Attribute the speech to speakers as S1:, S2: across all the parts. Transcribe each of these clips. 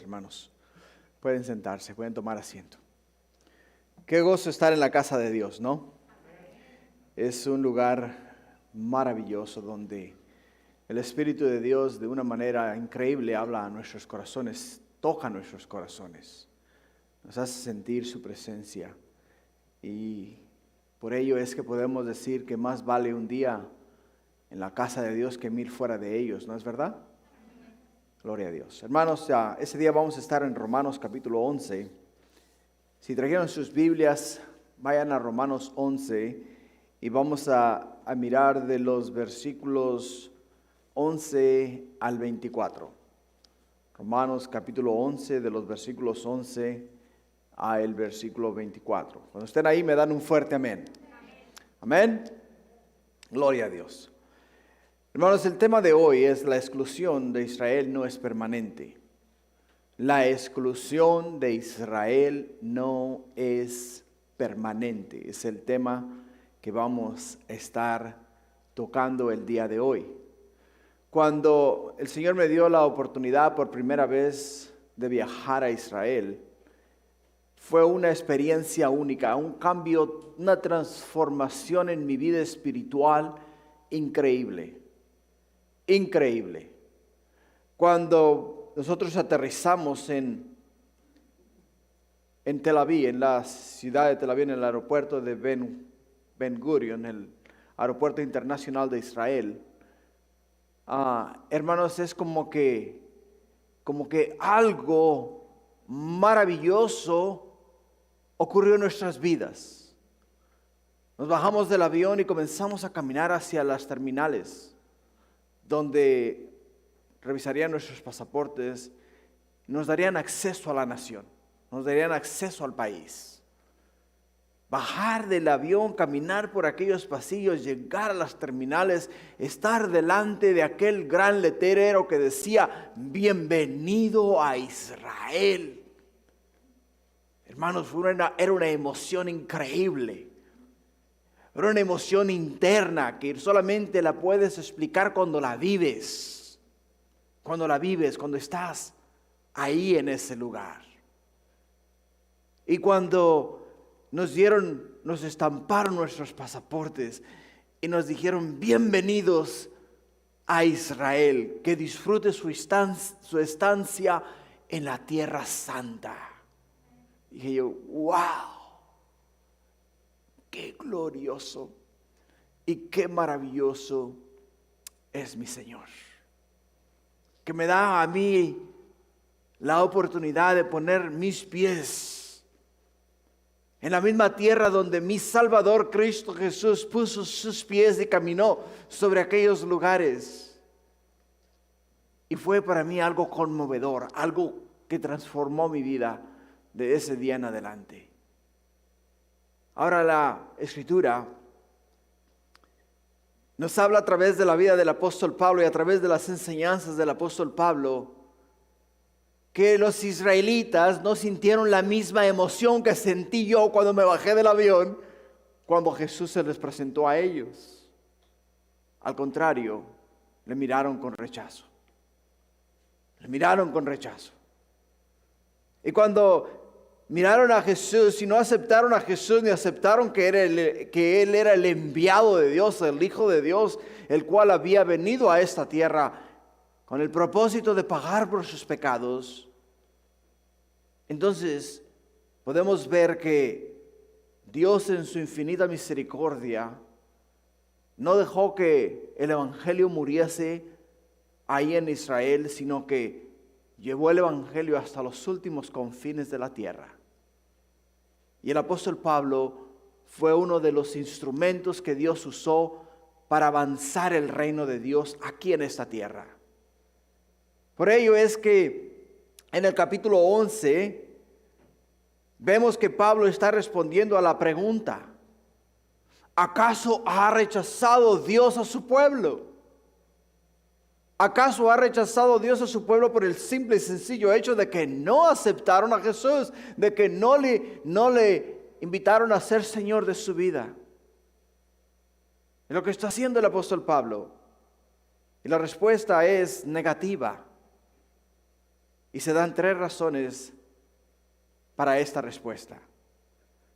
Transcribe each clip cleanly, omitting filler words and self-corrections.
S1: hermanos. Pueden sentarse, pueden tomar asiento. Qué gozo estar en la casa de Dios, ¿no? Es un lugar maravilloso donde el Espíritu de Dios de una manera increíble habla a nuestros corazones, toca nuestros corazones, nos hace sentir su presencia y por ello es que podemos decir que más vale un día en la casa de Dios que 1000 fuera de ellos, ¿no es verdad? Gloria a Dios. Hermanos, ese día vamos a estar en Romanos capítulo 11. Si trajeron sus Biblias, vayan a Romanos 11 y vamos a mirar de los versículos 11 al 24. Romanos capítulo 11, de los versículos 11 al versículo 24. Cuando estén ahí me dan un fuerte amén. Amén. Gloria a Dios. Hermanos, el tema de hoy es la exclusión de Israel no es permanente. La exclusión de Israel no es permanente. Es el tema que vamos a estar tocando el día de hoy. Cuando el Señor me dio la oportunidad por primera vez de viajar a Israel, fue una experiencia única, un cambio, una transformación en mi vida espiritual increíble. Increíble. Cuando nosotros aterrizamos en Tel Aviv, en la ciudad de Tel Aviv, en el aeropuerto de Ben Gurion, el aeropuerto internacional de Israel, hermanos, es como que algo maravilloso ocurrió en nuestras vidas. Nos bajamos del avión y comenzamos a caminar hacia las terminales, donde revisarían nuestros pasaportes, nos darían acceso a la nación, nos darían acceso al país. Bajar del avión, caminar por aquellos pasillos, llegar a las terminales, estar delante de aquel gran letrero que decía, bienvenido a Israel. Hermanos, era una emoción increíble. Era una emoción interna que solamente la puedes explicar cuando la vives. Cuando la vives, cuando estás ahí en ese lugar. Y cuando nos estamparon nuestros pasaportes y nos dijeron bienvenidos a Israel, que disfrute su estancia en la tierra santa. Dije yo, wow. Qué glorioso y qué maravilloso es mi Señor, que me da a mí la oportunidad de poner mis pies en la misma tierra donde mi Salvador Cristo Jesús puso sus pies y caminó sobre aquellos lugares. Y fue para mí algo conmovedor, algo que transformó mi vida de ese día en adelante. Ahora la Escritura nos habla a través de la vida del apóstol Pablo y a través de las enseñanzas del apóstol Pablo que los israelitas no sintieron la misma emoción que sentí yo cuando me bajé del avión cuando Jesús se les presentó a ellos. Al contrario, le miraron con rechazo. Le miraron con rechazo. Y cuando miraron a Jesús y no aceptaron a Jesús ni aceptaron que Él era el enviado de Dios, el Hijo de Dios, el cual había venido a esta tierra con el propósito de pagar por sus pecados. Entonces podemos ver que Dios en su infinita misericordia no dejó que el Evangelio muriese ahí en Israel, sino que llevó el Evangelio hasta los últimos confines de la tierra. Y el apóstol Pablo fue uno de los instrumentos que Dios usó para avanzar el reino de Dios aquí en esta tierra. Por ello es que en el capítulo 11 vemos que Pablo está respondiendo a la pregunta: ¿acaso ha rechazado Dios a su pueblo? ¿Acaso ha rechazado Dios a su pueblo por el simple y sencillo hecho de que no aceptaron a Jesús, de que no le invitaron a ser Señor de su vida? Es lo que está haciendo el apóstol Pablo. Y la respuesta es negativa. Y se dan 3 razones para esta respuesta.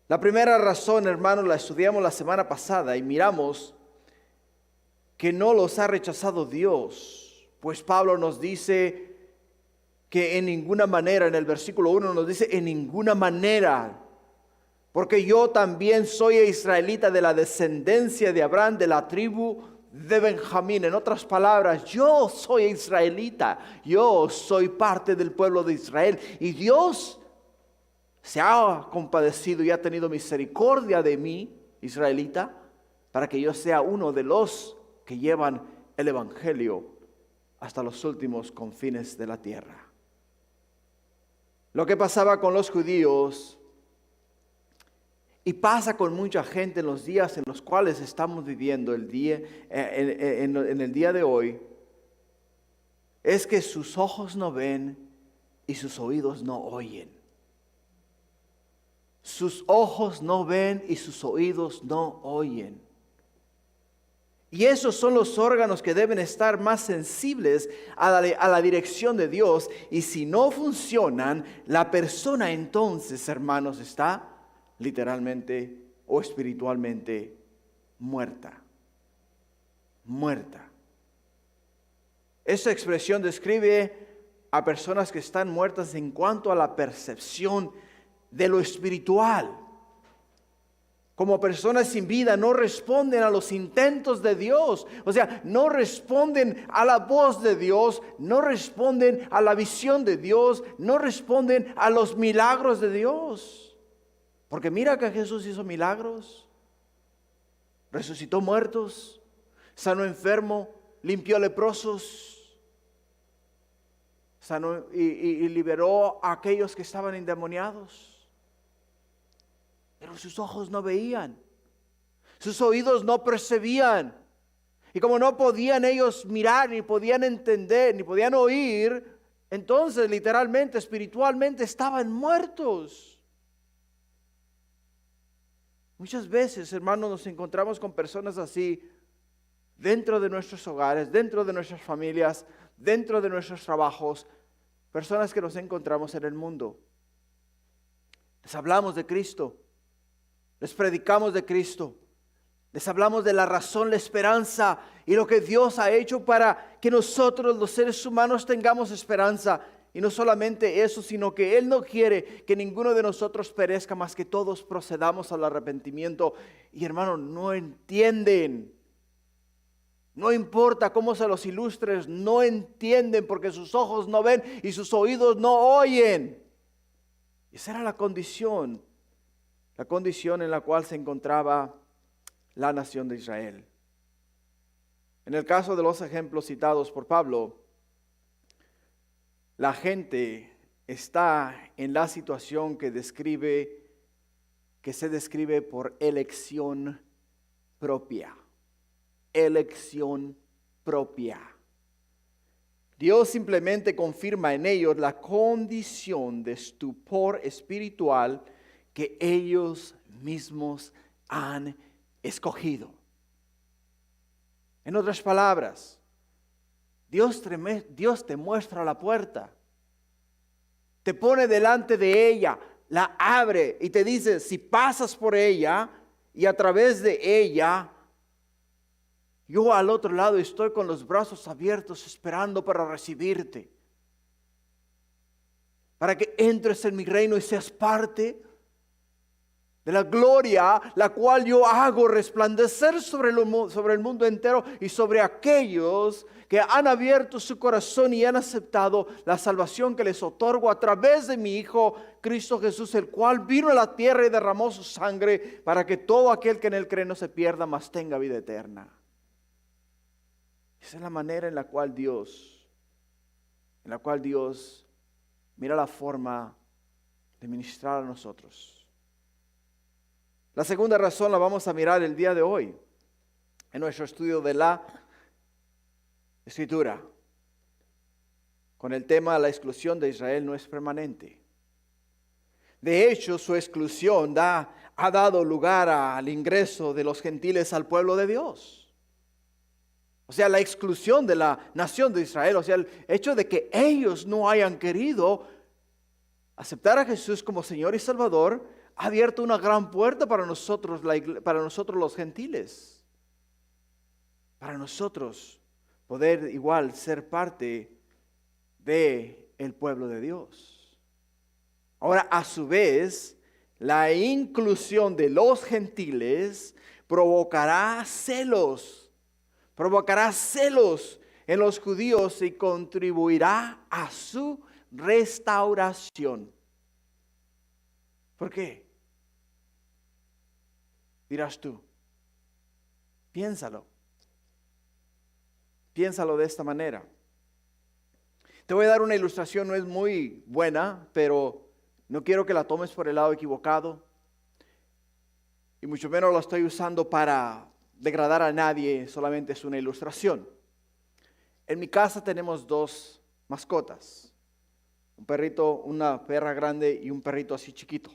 S1: La primera razón, hermanos, la estudiamos la semana pasada y miramos que no los ha rechazado Dios. Pues Pablo nos dice que en ninguna manera, en el versículo 1 nos dice en ninguna manera. Porque yo también soy israelita de la descendencia de Abraham, de la tribu de Benjamín. En otras palabras, yo soy israelita, yo soy parte del pueblo de Israel. Y Dios se ha compadecido y ha tenido misericordia de mí, israelita, para que yo sea uno de los que llevan el evangelio hasta los últimos confines de la tierra. Lo que pasaba con los judíos y pasa con mucha gente en los días en los cuales estamos viviendo en el día de hoy, es que sus ojos no ven y sus oídos no oyen. Sus ojos no ven y sus oídos no oyen. Y esos son los órganos que deben estar más sensibles a la dirección de Dios. Y si no funcionan, la persona entonces, hermanos, está literalmente o espiritualmente muerta. Muerta. Esa expresión describe a personas que están muertas en cuanto a la percepción de lo espiritual. Como personas sin vida no responden a los intentos de Dios. O sea, no responden a la voz de Dios, no responden a la visión de Dios, no responden a los milagros de Dios. Porque mira que Jesús hizo milagros, resucitó muertos, sanó enfermo, limpió leprosos, sanó y liberó a aquellos que estaban endemoniados. Pero sus ojos no veían, sus oídos no percibían. Y como no podían ellos mirar, ni podían entender, ni podían oír, entonces literalmente, espiritualmente estaban muertos. Muchas veces, hermanos, nos encontramos con personas así dentro de nuestros hogares, dentro de nuestras familias, dentro de nuestros trabajos, personas que nos encontramos en el mundo. Les hablamos de Cristo. Les predicamos de Cristo, les hablamos de la razón, la esperanza y lo que Dios ha hecho para que nosotros los seres humanos tengamos esperanza. Y no solamente eso, sino que Él no quiere que ninguno de nosotros perezca, más que todos procedamos al arrepentimiento. Y hermanos, no entienden. No importa cómo se los ilustres, no entienden porque sus ojos no ven y sus oídos no oyen. Esa era la condición en la cual se encontraba la nación de Israel. En el caso de los ejemplos citados por Pablo, la gente está en la situación que se describe por elección propia. Elección propia. Dios simplemente confirma en ellos la condición de estupor espiritual que ellos mismos han escogido. En otras palabras, Dios te muestra la puerta, te pone delante de ella, la abre y te dice, si pasas por ella y a través de ella, yo al otro lado estoy con los brazos abiertos esperando para recibirte, para que entres en mi reino y seas parte de la gloria, la cual yo hago resplandecer sobre el mundo entero y sobre aquellos que han abierto su corazón y han aceptado la salvación que les otorgo a través de mi Hijo Cristo Jesús, el cual vino a la tierra y derramó su sangre para que todo aquel que en él cree no se pierda, mas tenga vida eterna. Esa es la manera en la cual Dios mira la forma de ministrar a nosotros. La segunda razón la vamos a mirar el día de hoy en nuestro estudio de la Escritura. Con el tema la exclusión de Israel no es permanente. De hecho, su exclusión ha dado lugar al ingreso de los gentiles al pueblo de Dios. O sea, la exclusión de la nación de Israel, o sea, el hecho de que ellos no hayan querido aceptar a Jesús como Señor y Salvador, ha abierto una gran puerta para nosotros los gentiles. Para nosotros poder igual ser parte del pueblo de Dios. Ahora, a su vez, la inclusión de los gentiles provocará celos en los judíos y contribuirá a su restauración. ¿Por qué? Dirás tú. Piénsalo de esta manera. Te voy a dar una ilustración, no es muy buena, pero no quiero que la tomes por el lado equivocado. Y mucho menos la estoy usando para degradar a nadie, solamente es una ilustración. En mi casa tenemos 2 mascotas. Un perrito, una perra grande y un perrito así chiquito.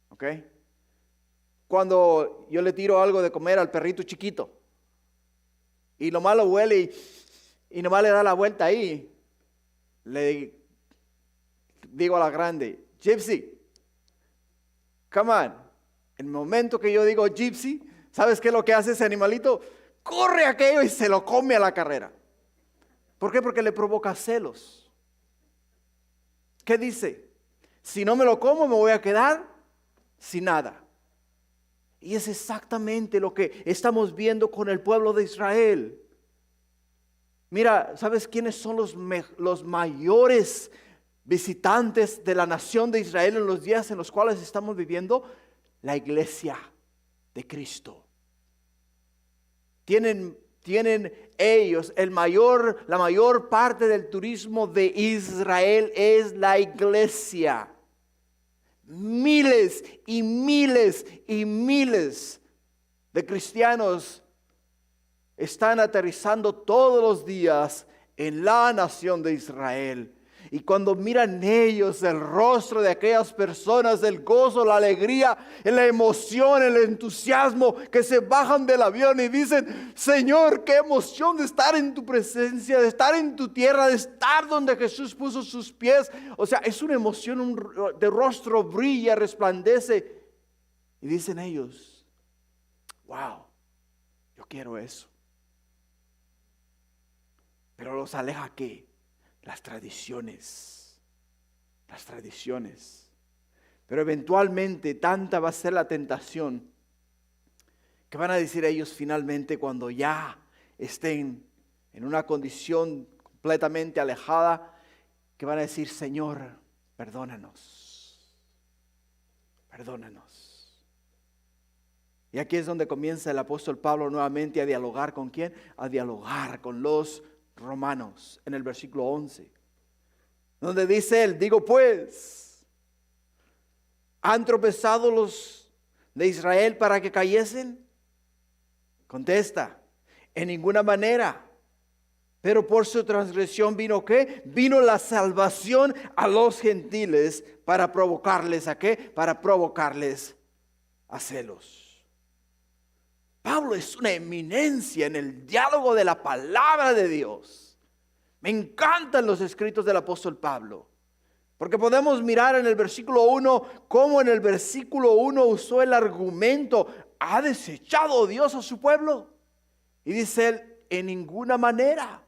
S1: ¿Ok? Cuando yo le tiro algo de comer al perrito chiquito y nomás lo huele y nomás le da la vuelta ahí, le digo a la grande, Gypsy, come on. En el momento que yo digo Gypsy, ¿sabes qué es lo que hace ese animalito? Corre aquello y se lo come a la carrera. ¿Por qué? Porque le provoca celos. ¿Qué dice? Si no me lo como, me voy a quedar sin nada. Y es exactamente lo que estamos viendo con el pueblo de Israel. Mira, ¿sabes quiénes son los mayores visitantes de la nación de Israel en los días en los cuales estamos viviendo? La iglesia de Cristo. Tienen ellos, la mayor parte del turismo de Israel es la iglesia. Miles y miles y miles de cristianos están aterrizando todos los días en la nación de Israel. Y cuando miran ellos el rostro de aquellas personas, el gozo, la alegría, la emoción, el entusiasmo, que se bajan del avión y dicen, Señor, qué emoción de estar en tu presencia, de estar en tu tierra, de estar donde Jesús puso sus pies. O sea, es una emoción, de rostro brilla, resplandece. Y dicen ellos, wow, yo quiero eso. Pero los aleja ¿qué? Las tradiciones. Pero eventualmente tanta va a ser la tentación que van a decir ellos finalmente cuando ya estén en una condición completamente alejada, que van a decir, Señor, perdónanos. Y aquí es donde comienza el apóstol Pablo nuevamente a dialogar ¿con quién? A dialogar con los romanos en el versículo 11, donde dice él, digo pues, ¿han tropezado los de Israel para que cayesen? Contesta, en ninguna manera, pero por su transgresión vino ¿qué? Vino la salvación a los gentiles para provocarles ¿a qué? Para provocarles a celos. Pablo es una eminencia en el diálogo de la palabra de Dios. Me encantan los escritos del apóstol Pablo, porque podemos mirar en el versículo 1 cómo en el versículo 1 usó el argumento, ¿ha desechado Dios a su pueblo? Y dice él, en ninguna manera,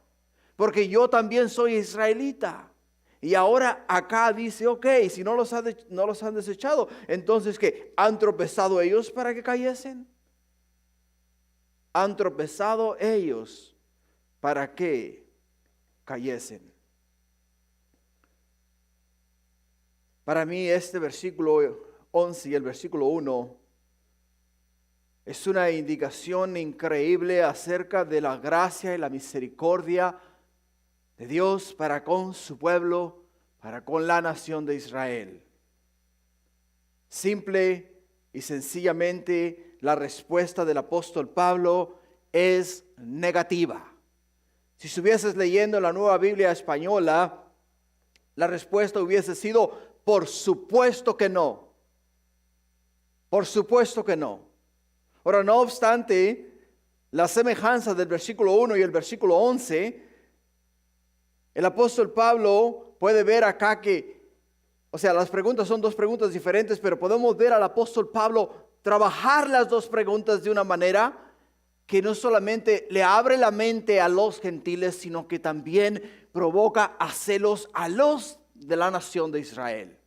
S1: porque yo también soy israelita. Y ahora acá dice, ok, si no los han desechado, entonces ¿qué? ¿Han tropezado ellos para que cayesen? Han tropezado ellos para que cayesen. Para mí este versículo 11 y el versículo 1 es una indicación increíble acerca de la gracia y la misericordia de Dios para con su pueblo, para con la nación de Israel. Simple y sencillamente la respuesta del apóstol Pablo es negativa. Si estuvieses leyendo la Nueva Biblia Española, la respuesta hubiese sido, por supuesto que no. Por supuesto que no. Ahora, no obstante, la semejanza del versículo 1 y el versículo 11, el apóstol Pablo puede ver acá que, o sea, las preguntas son dos preguntas diferentes, pero podemos ver al apóstol Pablo trabajar las dos preguntas de una manera que no solamente le abre la mente a los gentiles, sino que también provoca a celos a los de la nación de Israel.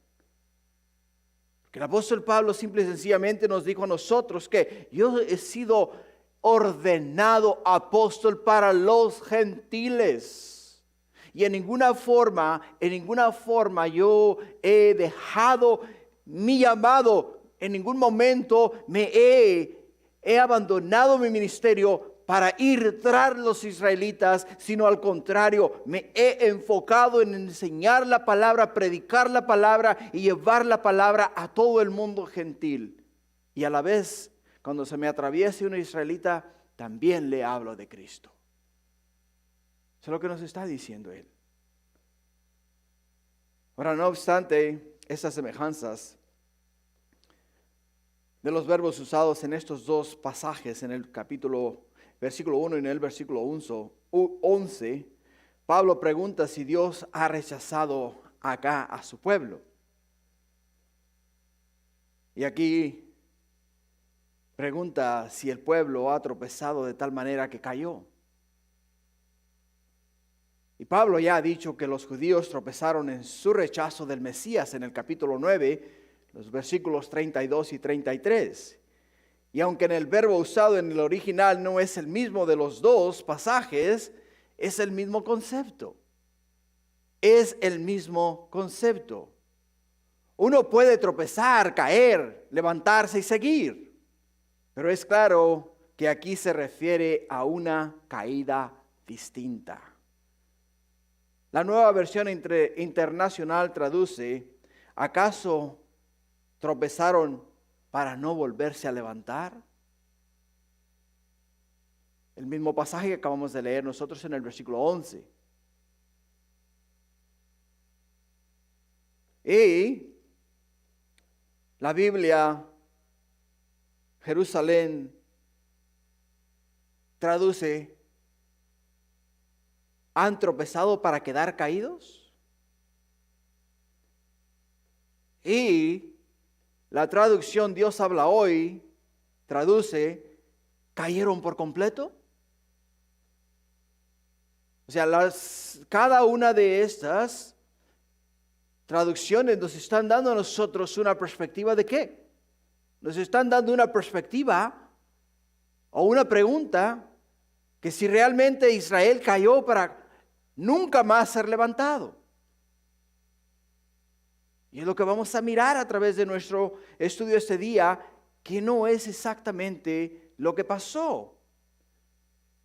S1: Que el apóstol Pablo simple y sencillamente nos dijo a nosotros que yo he sido ordenado apóstol para los gentiles. Y en ninguna forma yo he dejado mi llamado, en ningún momento he abandonado mi ministerio para ir tras los israelitas, sino al contrario, me he enfocado en enseñar la palabra, predicar la palabra y llevar la palabra a todo el mundo gentil. Y a la vez, cuando se me atraviese un israelita, también le hablo de Cristo. Eso es lo que nos está diciendo él. Ahora, no obstante, estas semejanzas de los verbos usados en estos dos pasajes, en el versículo 1 y en el versículo 11, Pablo pregunta si Dios ha rechazado acá a su pueblo. Y aquí pregunta si el pueblo ha tropezado de tal manera que cayó. Y Pablo ya ha dicho que los judíos tropezaron en su rechazo del Mesías en el capítulo 9, los versículos 32 y 33. Y aunque en el verbo usado en el original no es el mismo de los dos pasajes, es el mismo concepto. Es el mismo concepto. Uno puede tropezar, caer, levantarse y seguir. Pero es claro que aquí se refiere a una caída distinta. La Nueva Versión Internacional traduce: ¿acaso tropezaron para no volverse a levantar? El mismo pasaje que acabamos de leer nosotros en el versículo 11. Y la Biblia Jerusalén traduce: ¿han tropezado para quedar caídos? Y la traducción Dios habla hoy traduce: ¿cayeron por completo? O sea, cada una de estas traducciones nos están dando a nosotros una perspectiva de qué. Nos están dando una perspectiva o una pregunta que si realmente Israel cayó para nunca más ser levantado. Y es lo que vamos a mirar a través de nuestro estudio este día, que no es exactamente lo que pasó.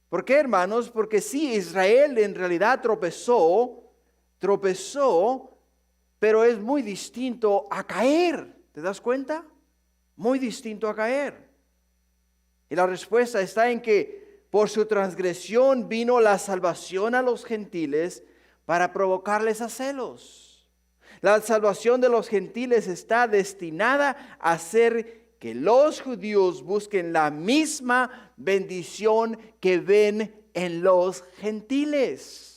S1: ¿Por qué, hermanos? Porque sí, Israel en realidad tropezó, pero es muy distinto a caer. ¿Te das cuenta? Muy distinto a caer. Y la respuesta está en que por su transgresión vino la salvación a los gentiles para provocarles a celos. La salvación de los gentiles está destinada a hacer que los judíos busquen la misma bendición que ven en los gentiles.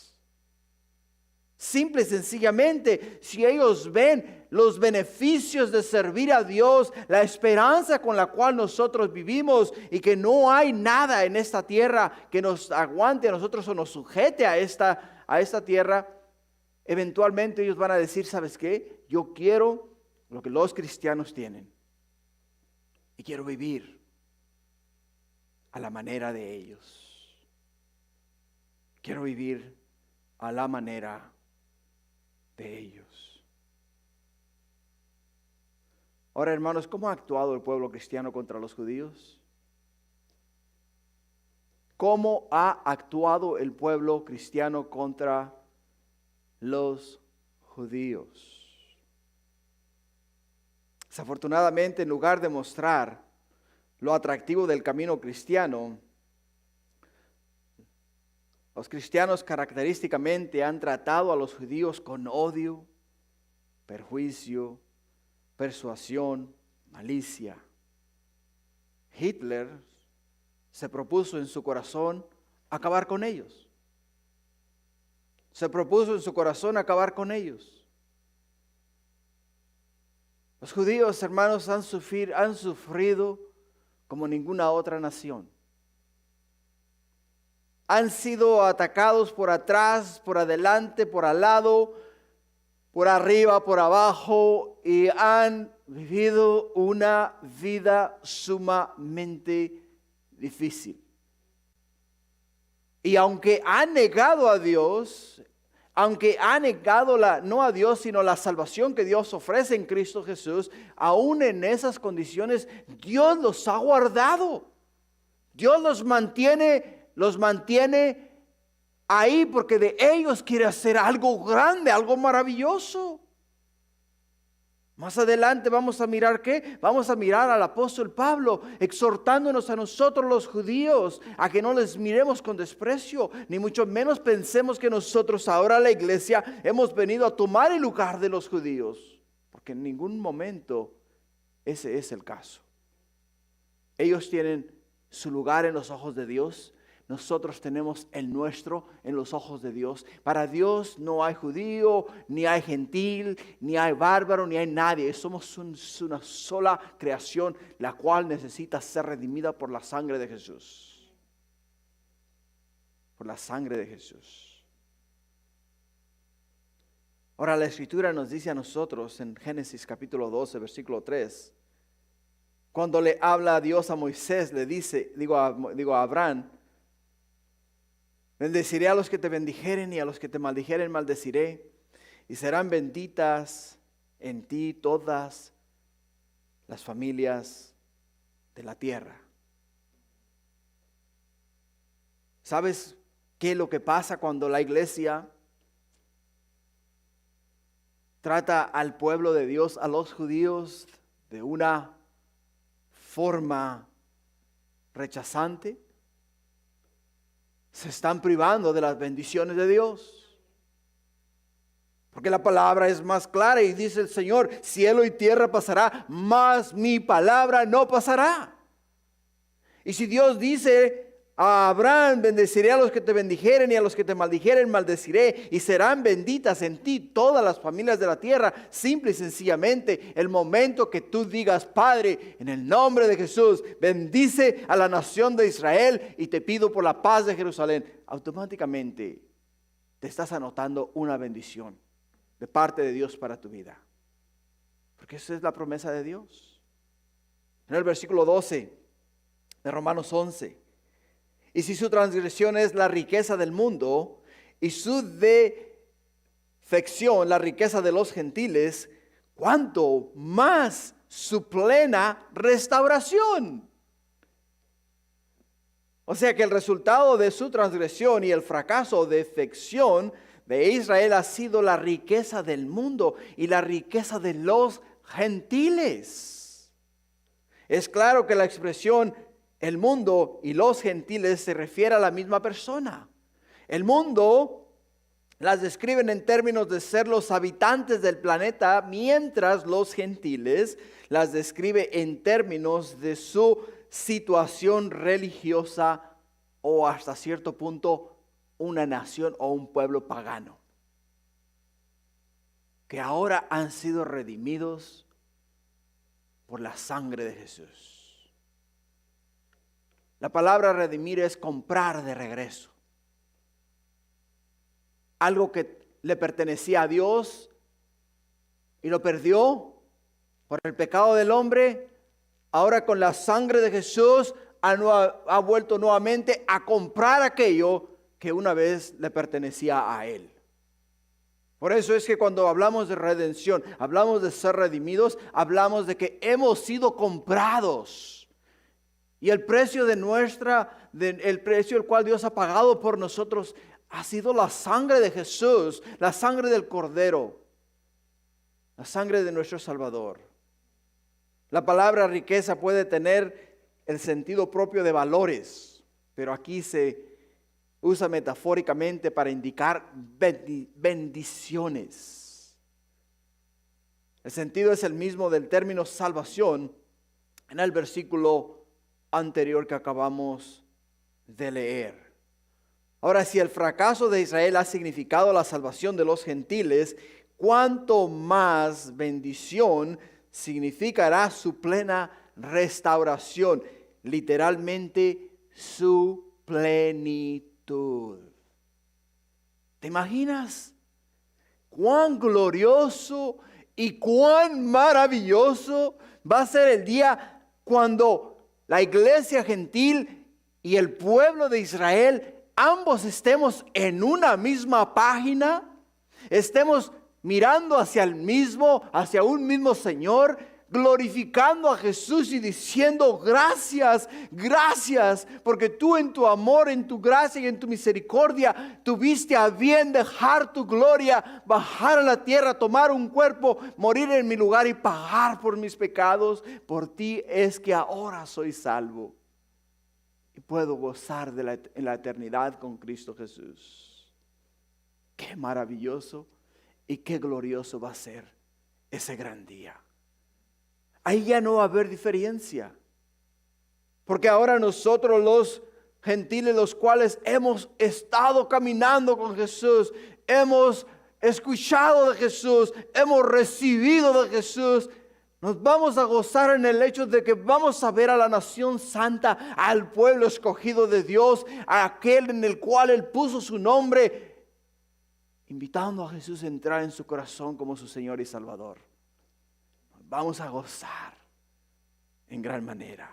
S1: Simple y sencillamente, si ellos ven los beneficios de servir a Dios, la esperanza con la cual nosotros vivimos y que no hay nada en esta tierra que nos aguante a nosotros o nos sujete a esta tierra, eventualmente ellos van a decir: ¿sabes qué? Yo quiero lo que los cristianos tienen y quiero vivir a la manera de ellos. Quiero vivir a la manera de ellos. Ahora, hermanos, ¿cómo ha actuado el pueblo cristiano contra los judíos? ¿Cómo ha actuado el pueblo cristiano contra los judíos? Desafortunadamente, en lugar de mostrar lo atractivo del camino cristiano, los cristianos característicamente han tratado a los judíos con odio, perjuicio, persuasión, malicia. Hitler se propuso en su corazón acabar con ellos. Se propuso en su corazón acabar con ellos. Los judíos, hermanos, han sufrido como ninguna otra nación. Han sido atacados por atrás, por adelante, por al lado, por arriba, por abajo, y han vivido una vida sumamente difícil. Y aunque han negado a Dios, aunque han negado no a Dios, sino la salvación que Dios ofrece en Cristo Jesús, aún en esas condiciones, Dios los ha guardado. Dios los mantiene ahí porque de ellos quiere hacer algo grande, algo maravilloso. Más adelante vamos a mirar ¿qué? Vamos a mirar al apóstol Pablo exhortándonos a nosotros los judíos a que no les miremos con desprecio, ni mucho menos pensemos que nosotros ahora la iglesia hemos venido a tomar el lugar de los judíos, porque en ningún momento ese es el caso. Ellos tienen su lugar en los ojos de Dios. Nosotros tenemos el nuestro en los ojos de Dios. Para Dios no hay judío, ni hay gentil, ni hay bárbaro, ni hay nadie. Somos una sola creación, la cual necesita ser redimida por la sangre de Jesús. Por la sangre de Jesús. Ahora la Escritura nos dice a nosotros en Génesis capítulo 12, versículo 3. Cuando le habla a Dios a Moisés, le dice, digo a Abraham, bendeciré a los que te bendijeren y a los que te maldijeren maldeciré. Y serán benditas en ti todas las familias de la tierra. ¿Sabes qué es lo que pasa cuando la iglesia trata al pueblo de Dios, a los judíos, de una forma rechazante? Se están privando de las bendiciones de Dios. Porque la palabra es más clara y dice el Señor, cielo y tierra pasará, mas mi palabra no pasará. Y si Dios dice a Abraham, bendeciré a los que te bendijeren y a los que te maldijeren maldeciré, y serán benditas en ti todas las familias de la tierra, simple y sencillamente el momento que tú digas, Padre, en el nombre de Jesús, bendice a la nación de Israel y te pido por la paz de Jerusalén, automáticamente te estás anotando una bendición de parte de Dios para tu vida. Porque esa es la promesa de Dios. En el versículo 12 de Romanos 11. Y si su transgresión es la riqueza del mundo y su defección la riqueza de los gentiles, ¿cuánto más su plena restauración? O sea que el resultado de su transgresión y el fracaso o defección de Israel ha sido la riqueza del mundo y la riqueza de los gentiles. Es claro que la expresión el mundo y los gentiles se refiere a la misma persona. El mundo las describen en términos de ser los habitantes del planeta, mientras los gentiles las describe en términos de su situación religiosa o hasta cierto punto una nación o un pueblo pagano, que ahora han sido redimidos por la sangre de Jesús. La palabra redimir es comprar de regreso. Algo que le pertenecía a Dios y lo perdió por el pecado del hombre, ahora con la sangre de Jesús ha vuelto nuevamente a comprar aquello que una vez le pertenecía a Él. Por eso es que cuando hablamos de redención, hablamos de ser redimidos, hablamos de que hemos sido comprados. Y el precio el precio el cual Dios ha pagado por nosotros ha sido la sangre de Jesús, la sangre del Cordero, la sangre de nuestro Salvador. La palabra riqueza puede tener el sentido propio de valores, pero aquí se usa metafóricamente para indicar bendiciones. El sentido es el mismo del término salvación en el versículo anterior que acabamos de leer. Ahora, si el fracaso de Israel ha significado la salvación de los gentiles, ¿cuánto más bendición significará su plena restauración? Literalmente, su plenitud. ¿Te imaginas cuán glorioso y cuán maravilloso va a ser el día cuando la iglesia gentil y el pueblo de Israel ambos estemos en una misma página, estemos mirando hacia hacia un mismo Señor, glorificando a Jesús y diciendo gracias, gracias, porque tú en tu amor, en tu gracia y en tu misericordia tuviste a bien dejar tu gloria, bajar a la tierra, tomar un cuerpo, morir en mi lugar y pagar por mis pecados. Por ti es que ahora soy salvo y puedo gozar en la eternidad con Cristo Jesús. Qué maravilloso y qué glorioso va a ser ese gran día. Ahí ya no va a haber diferencia. Porque ahora nosotros los gentiles, los cuales hemos estado caminando con Jesús, hemos escuchado de Jesús, hemos recibido de Jesús, nos vamos a gozar en el hecho de que vamos a ver a la nación santa, al pueblo escogido de Dios, a aquel en el cual Él puso su nombre, invitando a Jesús a entrar en su corazón como su Señor y Salvador. Nos vamos a gozar en gran manera.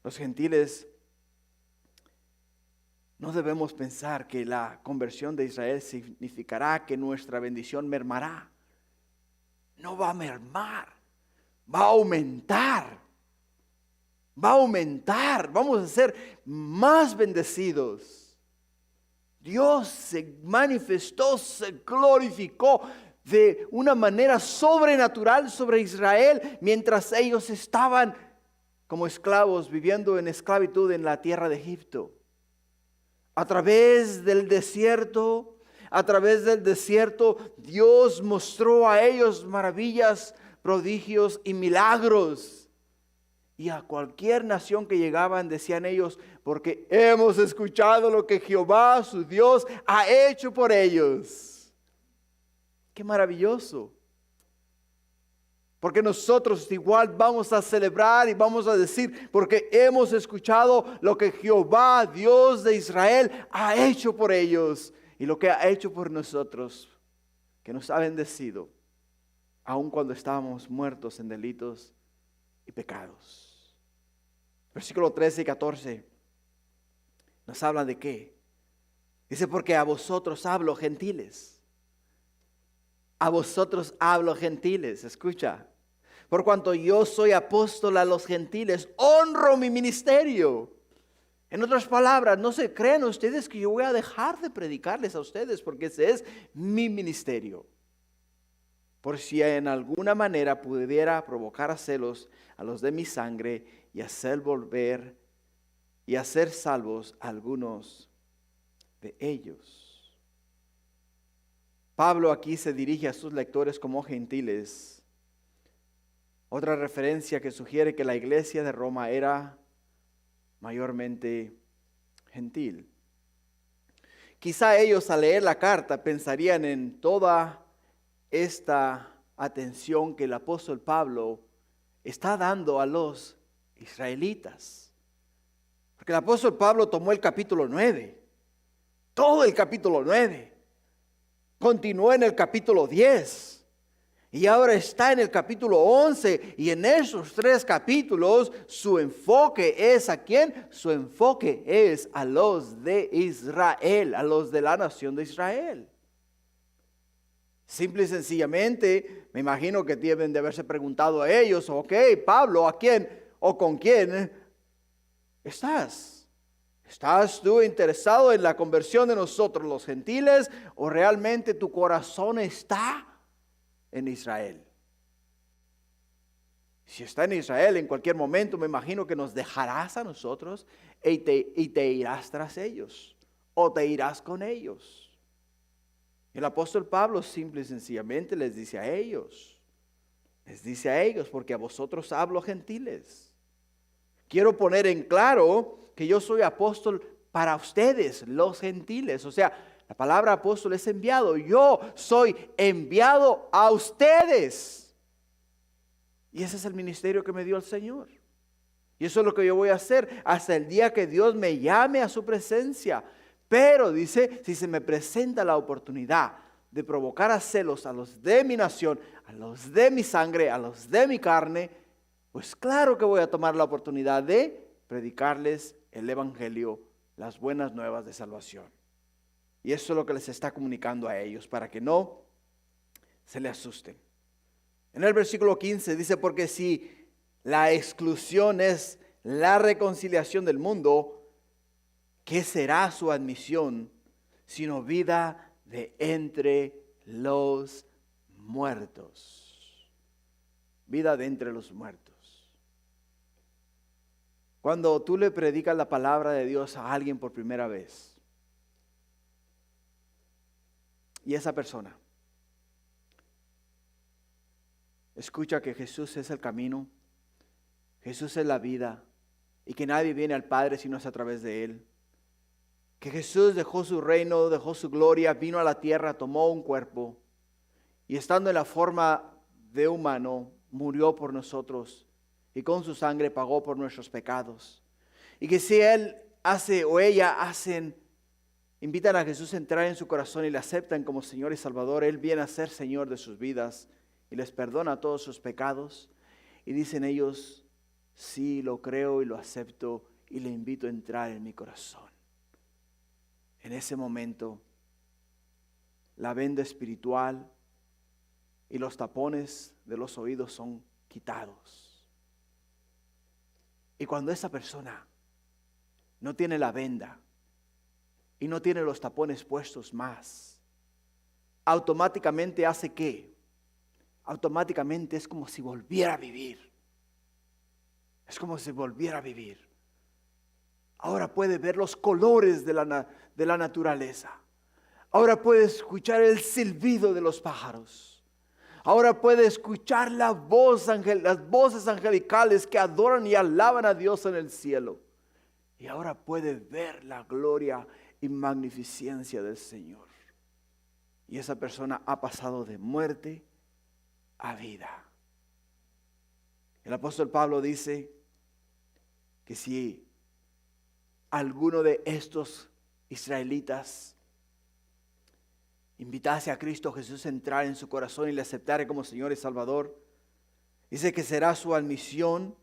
S1: Los gentiles no debemos pensar que la conversión de Israel significará que nuestra bendición mermará. No va a mermar, va a aumentar. Va a aumentar, vamos a ser más bendecidos. Dios se manifestó, se glorificó de una manera sobrenatural sobre Israel mientras ellos estaban como esclavos viviendo en esclavitud en la tierra de Egipto. A través del desierto, Dios mostró a ellos maravillas, prodigios y milagros. Y a cualquier nación que llegaban decían ellos, porque hemos escuchado lo que Jehová, su Dios, ha hecho por ellos. ¡Qué maravilloso! Porque nosotros igual vamos a celebrar y vamos a decir, porque hemos escuchado lo que Jehová, Dios de Israel, ha hecho por ellos. Y lo que ha hecho por nosotros, que nos ha bendecido, aun cuando estábamos muertos en delitos y pecados. Versículo 13 y 14 nos habla de qué. Dice, porque a vosotros hablo gentiles. A vosotros hablo gentiles, escucha. Por cuanto yo soy apóstol a los gentiles, honro mi ministerio. En otras palabras, no se crean ustedes que yo voy a dejar de predicarles a ustedes, porque ese es mi ministerio. Por si en alguna manera pudiera provocar a celos a los de mi sangre y hacer volver y hacer salvos a algunos de ellos. Pablo aquí se dirige a sus lectores como gentiles. Otra referencia que sugiere que la iglesia de Roma era mayormente gentil. Quizá ellos al leer la carta pensarían en toda esta atención que el apóstol Pablo está dando a los israelitas. Porque el apóstol Pablo tomó el capítulo 9, todo el capítulo 9, continuó en el capítulo 10. Y ahora está en el capítulo 11 y en esos 3 capítulos su enfoque es ¿a quién? Su enfoque es a los de Israel, a los de la nación de Israel. Simple y sencillamente, me imagino que deben de haberse preguntado a ellos, ok, Pablo, ¿a quién o con quién estás? ¿Estás tú interesado en la conversión de nosotros los gentiles o realmente tu corazón está en Israel? Si está en Israel, en cualquier momento me imagino que nos dejarás a nosotros y te irás tras ellos o te irás con ellos. El apóstol Pablo simple y sencillamente les dice a ellos, porque a vosotros hablo gentiles. quiero poner en claro que yo soy apóstol para ustedes, los gentiles. O sea, la palabra apóstol es enviado. Yo soy enviado a ustedes. Y ese es el ministerio que me dio el Señor. Y eso es lo que yo voy a hacer hasta el día que Dios me llame a su presencia. Pero dice, si se me presenta la oportunidad de provocar a celos a los de mi nación, a los de mi sangre, a los de mi carne, pues claro que voy a tomar la oportunidad de predicarles el evangelio, las buenas nuevas de salvación. Y eso es lo que les está comunicando a ellos, para que no se le asusten. En el versículo 15 dice, porque si la exclusión es la reconciliación del mundo, ¿qué será su admisión sino vida de entre los muertos? Vida de entre los muertos. Cuando tú le predicas la palabra de Dios a alguien por primera vez, y esa persona escucha que Jesús es el camino, Jesús es la vida, y que nadie viene al Padre sino es a través de Él, que Jesús dejó su reino, dejó su gloria, vino a la tierra, tomó un cuerpo, y estando en la forma de humano, murió por nosotros, y con su sangre pagó por nuestros pecados. Y que si él hace o ella hacen, invitan a Jesús a entrar en su corazón y le aceptan como Señor y Salvador, Él viene a ser Señor de sus vidas y les perdona todos sus pecados. Y dicen ellos, sí, lo creo y lo acepto y le invito a entrar en mi corazón. En ese momento, la venda espiritual y los tapones de los oídos son quitados. Y cuando esa persona no tiene la venda y no tiene los tapones puestos más, automáticamente hace ¿qué? Automáticamente es como si volviera a vivir. Es como si volviera a vivir. Ahora puede ver los colores de la naturaleza. Ahora puede escuchar el silbido de los pájaros. Ahora puede escuchar las voces angelicales que adoran y alaban a Dios en el cielo. Y ahora puede ver la gloria y magnificencia del Señor. Y esa persona ha pasado de muerte a vida. El apóstol Pablo dice que si alguno de estos israelitas invitase a Cristo Jesús a entrar en su corazón y le aceptare como Señor y Salvador, dice que será su admisión,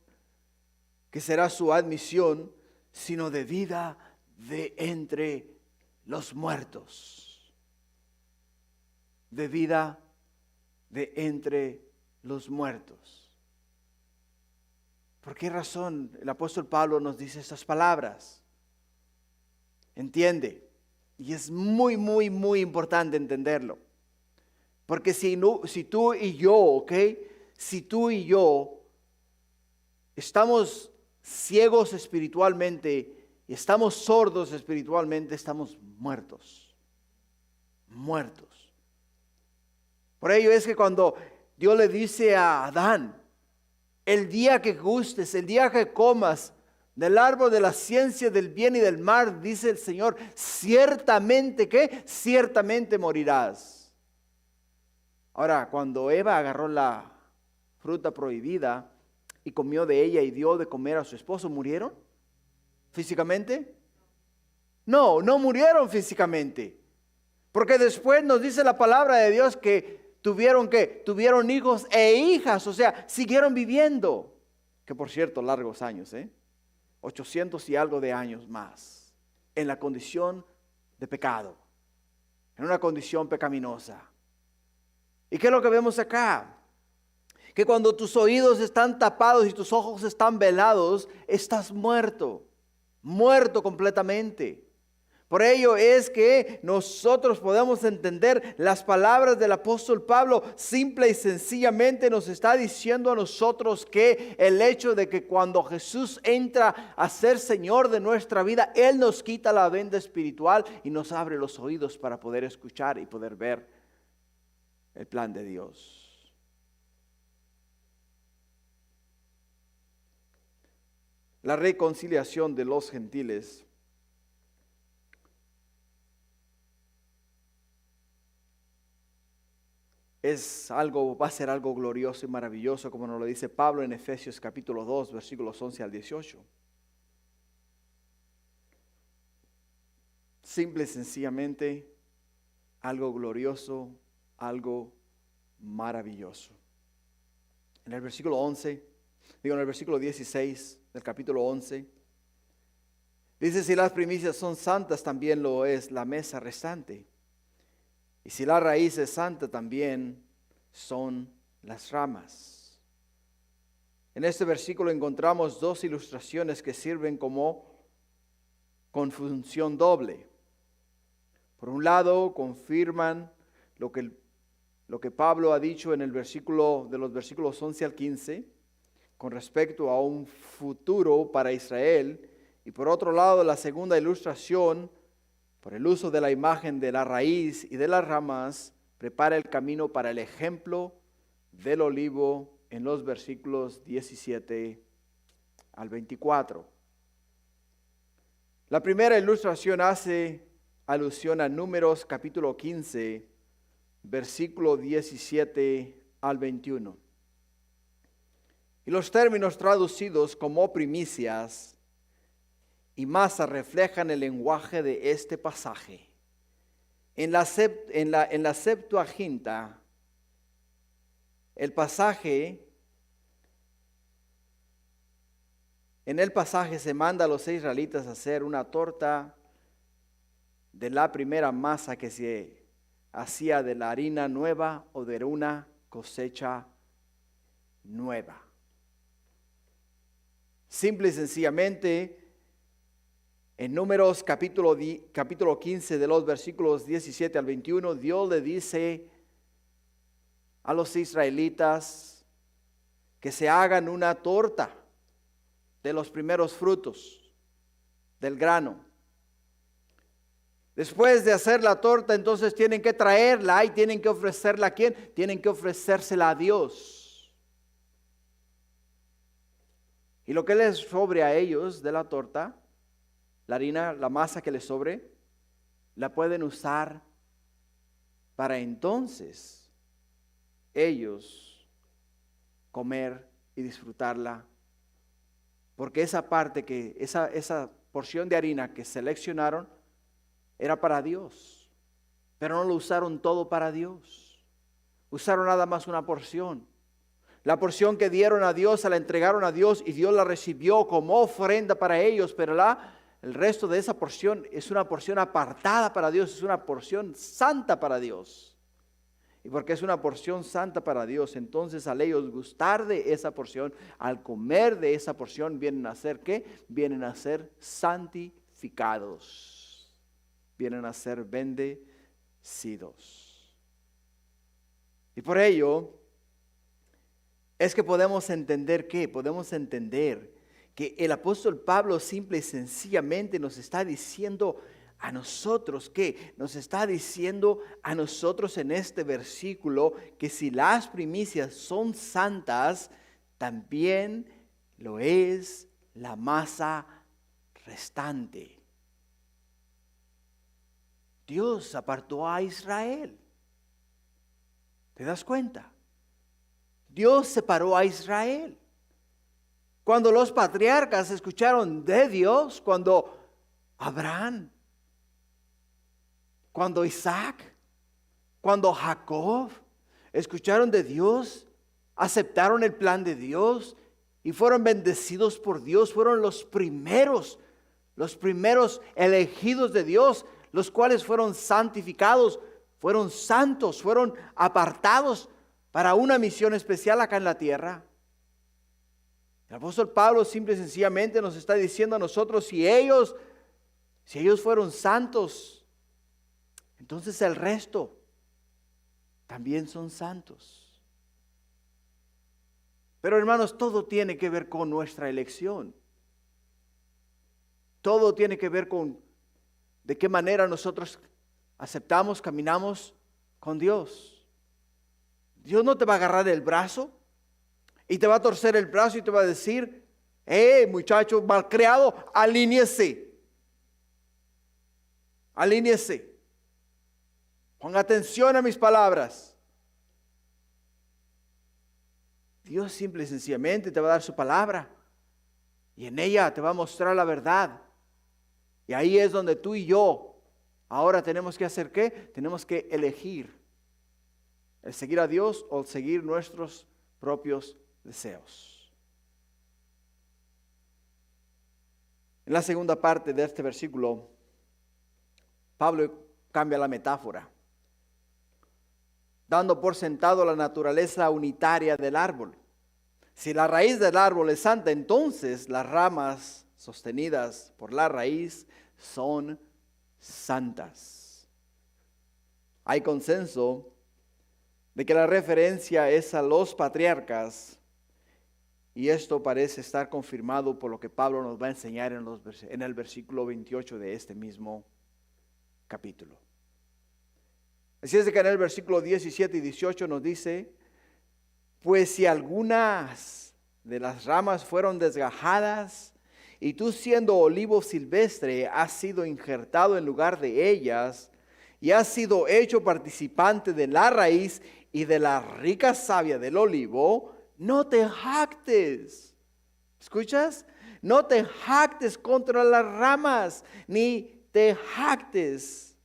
S1: sino de vida de entre los muertos. De vida de entre los muertos. ¿Por qué razón el apóstol Pablo nos dice estas palabras? Entiende. Y es muy, muy, muy importante entenderlo. Porque si tú y yo, ¿ok? Si tú y yo estamos ciegos espiritualmente y estamos sordos espiritualmente, estamos muertos. Muertos. Por ello es que cuando Dios le dice a Adán, el día que gustes, el día que comas del árbol de la ciencia del bien y del mal, dice el Señor, ciertamente, ¿qué? Ciertamente morirás. Ahora, cuando Eva agarró la fruta prohibida y comió de ella y dio de comer a su esposo, ¿murieron físicamente? No, no murieron físicamente. Porque después nos dice la palabra de Dios que tuvieron hijos e hijas, o sea, siguieron viviendo. Que por cierto, largos años, 800 y algo de años más, en la condición de pecado, en una condición pecaminosa. ¿Y qué es lo que vemos acá? Que cuando tus oídos están tapados y tus ojos están velados, estás muerto, muerto completamente. Por ello es que nosotros podemos entender las palabras del apóstol Pablo. Simple y sencillamente nos está diciendo a nosotros que el hecho de que cuando Jesús entra a ser Señor de nuestra vida, Él nos quita la venda espiritual y nos abre los oídos para poder escuchar y poder ver el plan de Dios. la reconciliación de los gentiles, va a ser algo glorioso y maravilloso, como nos lo dice Pablo en Efesios capítulo 2, versículos 11 al 18. Simple y sencillamente, algo glorioso, algo maravilloso. En el versículo 16 del capítulo 11, dice: si las primicias son santas, también lo es la mesa restante. Y si la raíz es santa, también son las ramas. En este versículo encontramos dos ilustraciones que sirven con función doble. Por un lado, confirman lo que Pablo ha dicho en el versículo de los versículos 11 al 15 con respecto a un futuro para Israel. Y por otro lado, la segunda ilustración, por el uso de la imagen de la raíz y de las ramas, prepara el camino para el ejemplo del olivo en los versículos 17 al 24. La primera ilustración hace alusión a Números capítulo 15, versículo 17 al 21. Y los términos traducidos como primicias y masa reflejan el lenguaje de este pasaje. En la Septuaginta, en el pasaje se manda a los israelitas a hacer una torta de la primera masa que se hacía de la harina nueva o de una cosecha nueva. Simple y sencillamente, en Números capítulo 15 de los versículos 17 al 21, Dios le dice a los israelitas que se hagan una torta de los primeros frutos del grano. Después de hacer la torta, entonces tienen que traerla y tienen que ofrecerla ¿a quién? Tienen que ofrecérsela a Dios. Y lo que les sobre a ellos de la torta, la harina, la masa que les sobre, la pueden usar para entonces ellos comer y disfrutarla. Porque esa porción de harina que seleccionaron era para Dios, pero no lo usaron todo para Dios. Usaron nada más una porción. La porción que dieron a Dios, se la entregaron a Dios y Dios la recibió como ofrenda para ellos, pero el resto de esa porción es una porción apartada para Dios, es una porción santa para Dios. Y porque es una porción santa para Dios, entonces al ellos gustar de esa porción, al comer de esa porción, vienen a ser ¿qué? Vienen a ser santificados. Vienen a ser bendecidos. Y por ello es que podemos entender ¿qué? Podemos entender que el apóstol Pablo simple y sencillamente nos está diciendo a nosotros, ¿qué? Nos está diciendo a nosotros en este versículo que si las primicias son santas, también lo es la masa restante. Dios apartó a Israel. ¿Te das cuenta? Dios separó a Israel. Cuando los patriarcas escucharon de Dios, cuando Abraham, cuando Isaac, cuando Jacob escucharon de Dios, aceptaron el plan de Dios y fueron bendecidos por Dios, fueron los primeros elegidos de Dios, los cuales fueron santificados, fueron santos, fueron apartados para una misión especial acá en la tierra. El apóstol Pablo simple y sencillamente nos está diciendo a nosotros, si ellos fueron santos, entonces el resto también son santos. Pero hermanos, todo tiene que ver con nuestra elección. Todo tiene que ver con de qué manera nosotros aceptamos, caminamos con Dios. Dios no te va a agarrar el brazo y te va a torcer el brazo y te va a decir, Muchacho malcriado, alíñese. Alíñese. Ponga atención a mis palabras. Dios simple y sencillamente te va a dar su palabra. Y en ella te va a mostrar la verdad. Y ahí es donde tú y yo ahora tenemos que hacer ¿qué? Tenemos que elegir el seguir a Dios o el seguir nuestros propios deseos. En la segunda parte de este versículo, Pablo cambia la metáfora, dando por sentado la naturaleza unitaria del árbol. Si la raíz del árbol es santa, entonces las ramas sostenidas por la raíz son santas. Hay consenso de que la referencia es a los patriarcas, y esto parece estar confirmado por lo que Pablo nos va a enseñar en el versículo 28 de este mismo capítulo. Así es de que en el versículo 17 y 18 nos dice: pues si algunas de las ramas fueron desgajadas, y tú siendo olivo silvestre has sido injertado en lugar de ellas, y has sido hecho participante de la raíz y de la rica savia del olivo, no te jactes. ¿Escuchas? No te jactes contra las ramas, ni te jactes.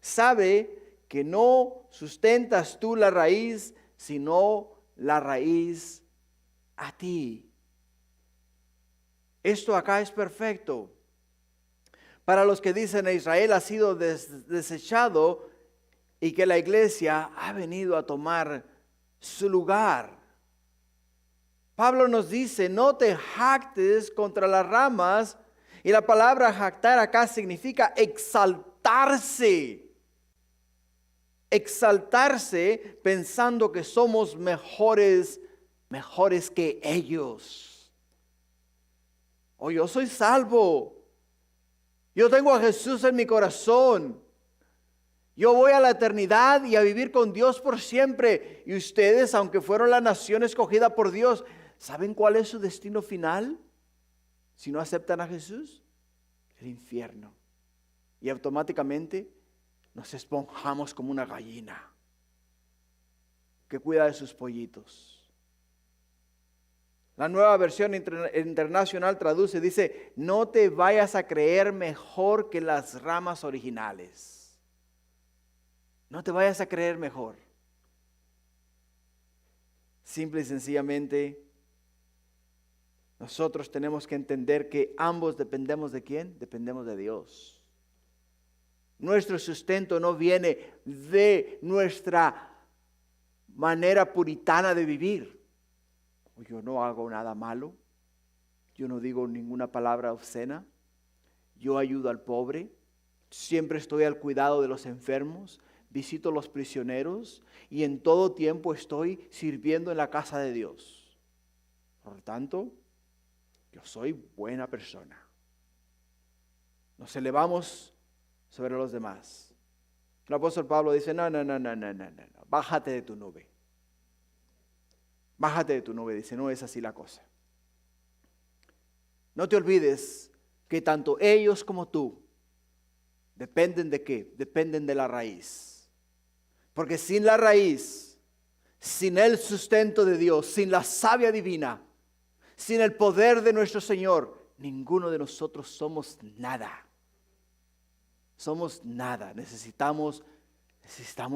S1: Sabe que no sustentas tú la raíz, sino la raíz a ti. Esto acá es perfecto. Para los que dicen que Israel ha sido desechado y que la iglesia ha venido a tomar su lugar. Pablo nos dice: no te jactes contra las ramas, y la palabra jactar acá significa exaltarse. Exaltarse pensando que somos mejores que ellos. Oh, yo soy salvo. Yo tengo a Jesús en mi corazón. Yo voy a la eternidad y a vivir con Dios por siempre. Y ustedes, aunque fueron la nación escogida por Dios, ¿saben cuál es su destino final? Si no aceptan a Jesús, el infierno. Y automáticamente nos esponjamos como una gallina que cuida de sus pollitos. La Nueva Versión Internacional traduce, dice: no te vayas a creer mejor que las ramas originales. No te vayas a creer mejor. Simple y sencillamente, nosotros tenemos que entender que ambos dependemos ¿de quién? Dependemos de Dios. Nuestro sustento no viene de nuestra manera puritana de vivir. Yo no hago nada malo. Yo no digo ninguna palabra obscena. Yo ayudo al pobre. Siempre estoy al cuidado de los enfermos. Visito a los prisioneros. Y en todo tiempo estoy sirviendo en la casa de Dios. Por lo tanto, yo soy buena persona. Nos elevamos sobre los demás. El apóstol Pablo dice: no. Bájate de tu nube. Bájate de tu nube. Dice: no es así la cosa. No te olvides que tanto ellos como tú dependen ¿de qué? Dependen de la raíz. Porque sin la raíz, sin el sustento de Dios, sin la savia divina, sin el poder de nuestro Señor, ninguno de nosotros somos nada. Somos nada. Necesitamos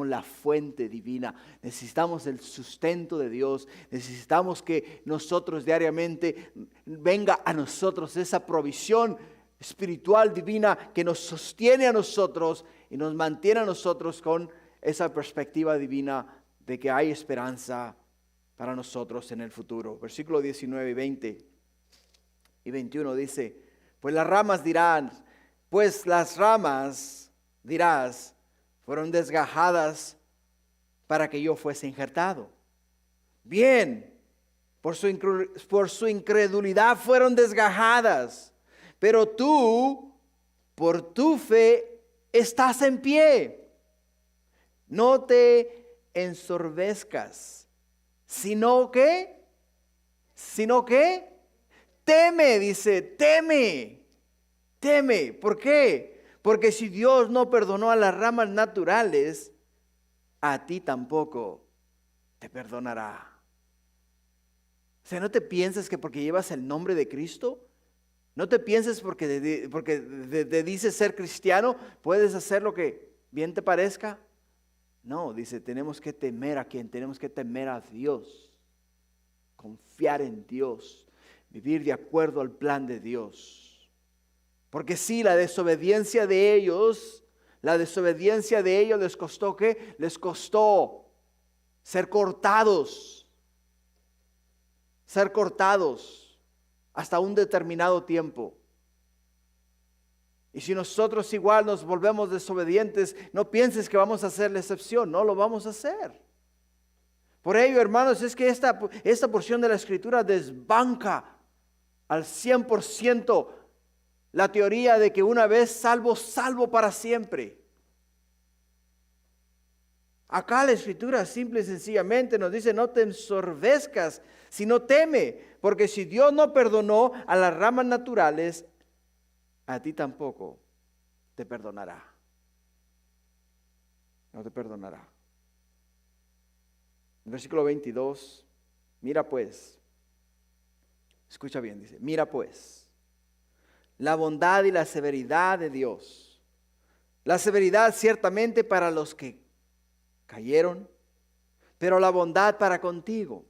S1: la fuente divina. Necesitamos el sustento de Dios. Necesitamos que nosotros diariamente venga a nosotros esa provisión espiritual divina que nos sostiene a nosotros y nos mantiene a nosotros con esa perspectiva divina de que hay esperanza para nosotros en el futuro. Versículo 19 y 20 y 21 dice: pues las ramas dirás, fueron desgajadas para que yo fuese injertado. Bien, por su incredulidad fueron desgajadas, pero tú, por tu fe, estás en pie. No te ensorbezcas, sino que Teme, dice, teme. Teme. ¿Por qué? Porque si Dios no perdonó a las ramas naturales, a ti tampoco te perdonará. O sea, no te pienses que porque llevas el nombre de Cristo, no te pienses porque te dices ser cristiano, puedes hacer lo que bien te parezca. No, dice, tenemos que temer a quién, tenemos que temer a Dios, confiar en Dios, vivir de acuerdo al plan de Dios. Porque sí, la desobediencia de ellos les costó ¿qué? Les costó ser cortados hasta un determinado tiempo. Y si nosotros igual nos volvemos desobedientes, no pienses que vamos a hacer la excepción, no lo vamos a hacer. Por ello, hermanos, es que esta porción de la Escritura desbanca al 100% la teoría de que una vez salvo, salvo para siempre. Acá la Escritura simple y sencillamente nos dice, no te ensorbezcas, sino teme, porque si Dios no perdonó a las ramas naturales, a ti tampoco te perdonará. No te perdonará. En versículo 22, mira pues, escucha bien, dice, mira pues, la bondad y la severidad de Dios. La severidad ciertamente para los que cayeron, pero la bondad para contigo.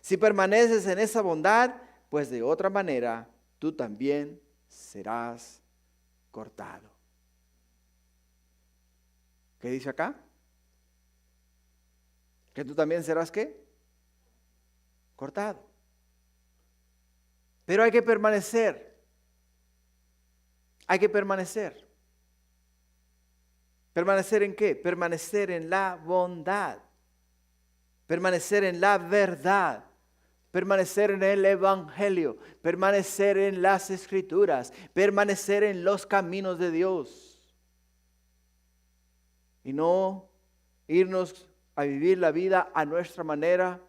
S1: Si permaneces en esa bondad, pues de otra manera tú también serás cortado. ¿Qué dice acá? ¿Que tú también serás qué? Cortado. Pero hay que permanecer. Hay que permanecer. ¿Permanecer en qué? Permanecer en la bondad. Permanecer en la verdad. Permanecer en el Evangelio. Permanecer en las Escrituras. Permanecer en los caminos de Dios. Y no irnos a vivir la vida a nuestra manera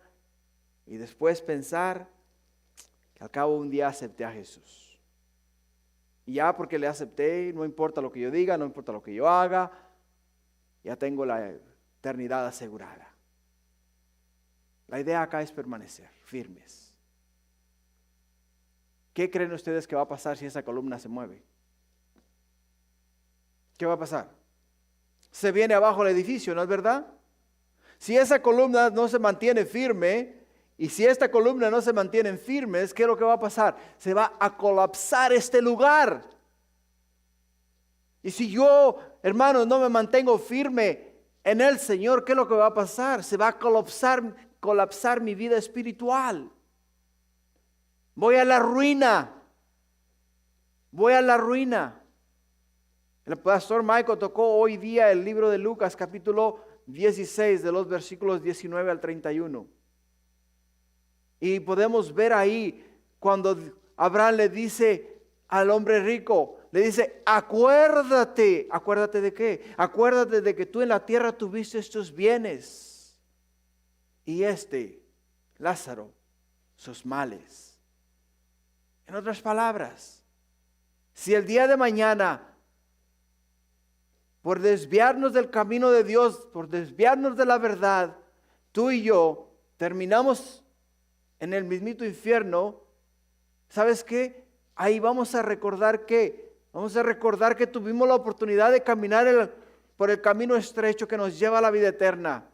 S1: y después pensar que al cabo un día acepté a Jesús. Y ya porque le acepté, no importa lo que yo diga, no importa lo que yo haga, ya tengo la eternidad asegurada. La idea acá es permanecer firmes. ¿Qué creen ustedes que va a pasar si esa columna se mueve? ¿Qué va a pasar? Se viene abajo el edificio, ¿no es verdad? Si esa columna no se mantiene firme, y si esta columna no se mantiene firme, ¿qué es lo que va a pasar? Se va a colapsar este lugar. Y si yo, hermanos, no me mantengo firme en el Señor, ¿qué es lo que va a pasar? Se va a colapsar mi vida espiritual. Voy a la ruina. Voy a la ruina. El pastor Michael tocó hoy día el libro de Lucas, capítulo 16, de los versículos 19 al 31. Y podemos ver ahí cuando Abraham le dice al hombre rico, le dice, acuérdate de qué, acuérdate de que tú en la tierra tuviste estos bienes y Lázaro, sus males. En otras palabras, si el día de mañana, por desviarnos del camino de Dios, por desviarnos de la verdad, tú y yo terminamos en el mismito infierno, ¿sabes qué? Ahí vamos a recordar que tuvimos la oportunidad de caminar por el camino estrecho que nos lleva a la vida eterna.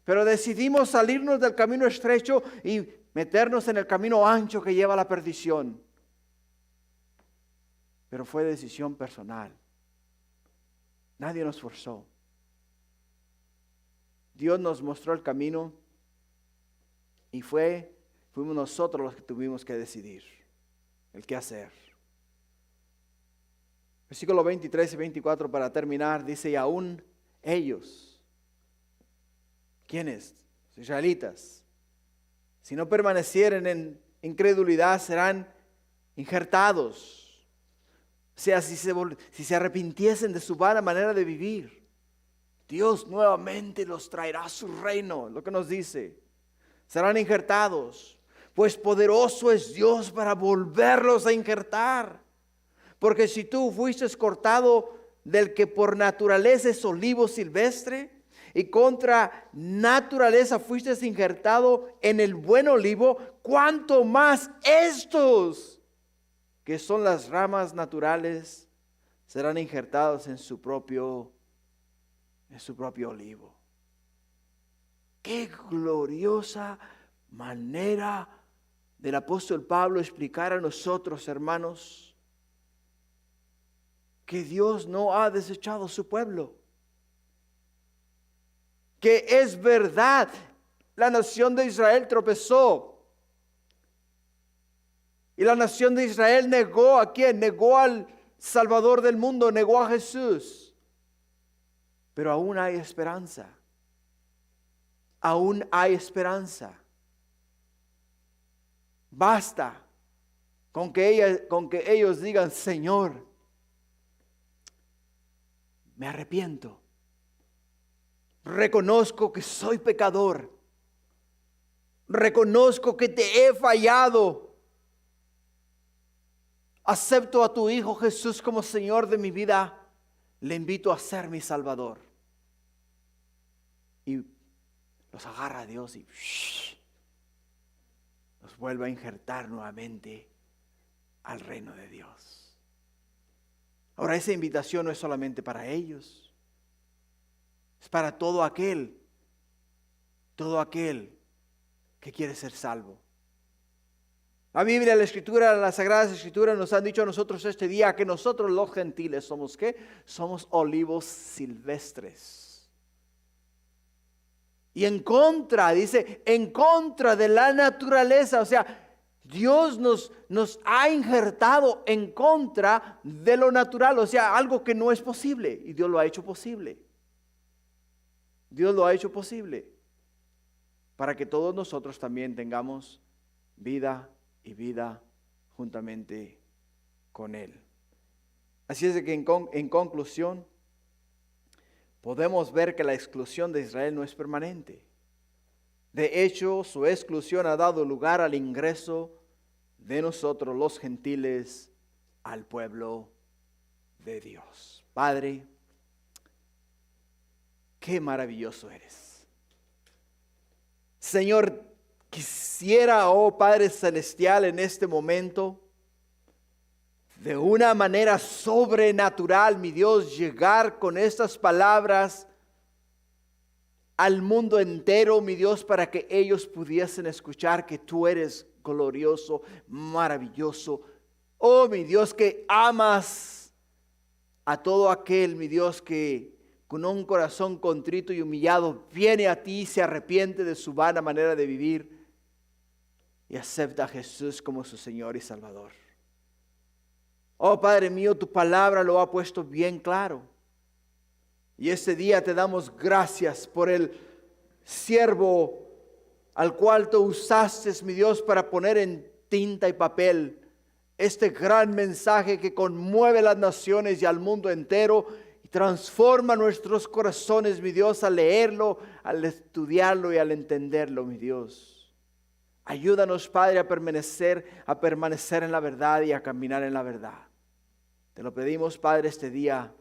S1: Pero decidimos salirnos del camino estrecho y meternos en el camino ancho que lleva a la perdición. Pero fue decisión personal. Nadie nos forzó. Dios nos mostró el camino y fuimos nosotros los que tuvimos que decidir el qué hacer. Versículo 23 y 24 para terminar, dice, y aún ellos, ¿quiénes? Los israelitas, si no permanecieren en incredulidad, serán injertados. O sea, si se arrepintiesen de su vana manera de vivir, Dios nuevamente los traerá a su reino, lo que nos dice. Serán injertados, pues poderoso es Dios para volverlos a injertar. Porque si tú fuiste cortado del que por naturaleza es olivo silvestre, y contra naturaleza fuiste injertado en el buen olivo, cuánto más estos, que son las ramas naturales, serán injertados en su propio olivo. Qué gloriosa manera del apóstol Pablo explicar a nosotros, hermanos, que Dios no ha desechado a su pueblo. Que es verdad, la nación de Israel tropezó. Y la nación de Israel negó ¿a quién? Negó al Salvador del mundo, negó a Jesús. Pero aún hay esperanza. Aún hay esperanza. Basta con que ellos digan: Señor, me arrepiento. Reconozco que soy pecador. Reconozco que te he fallado. Acepto a tu Hijo Jesús como Señor de mi vida. Le invito a ser mi Salvador. Y los agarra a Dios y los vuelve a injertar nuevamente al reino de Dios. Ahora, esa invitación no es solamente para ellos. Es para todo aquel que quiere ser salvo. La Biblia, la Escritura, las Sagradas Escrituras nos han dicho a nosotros este día que nosotros los gentiles somos ¿qué? Somos olivos silvestres. Y en contra, dice, en contra de la naturaleza, o sea, Dios nos ha injertado en contra de lo natural, o sea, algo que no es posible, y Dios lo ha hecho posible. Dios lo ha hecho posible para que todos nosotros también tengamos vida y vida juntamente con Él. Así es de que en conclusión, podemos ver que la exclusión de Israel no es permanente. De hecho, su exclusión ha dado lugar al ingreso de nosotros los gentiles al pueblo de Dios. Padre, qué maravilloso eres. Señor, quisiera, oh Padre Celestial, en este momento, de una manera sobrenatural, mi Dios, llegar con estas palabras al mundo entero, mi Dios, para que ellos pudiesen escuchar que tú eres glorioso, maravilloso. Oh, mi Dios, que amas a todo aquel, mi Dios, que con un corazón contrito y humillado viene a ti, se arrepiente de su vana manera de vivir y acepta a Jesús como su Señor y Salvador. Oh Padre mío, tu palabra lo ha puesto bien claro. Y este día te damos gracias por el siervo al cual tú usaste, mi Dios, para poner en tinta y papel este gran mensaje que conmueve las naciones y al mundo entero y transforma nuestros corazones, mi Dios, al leerlo, al estudiarlo y al entenderlo, mi Dios. Ayúdanos, Padre, a permanecer en la verdad y a caminar en la verdad. Te lo pedimos, Padre, este día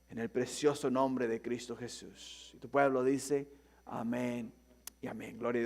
S1: en el precioso nombre de Cristo Jesús. Y tu pueblo dice: amén y amén. Gloria a Dios.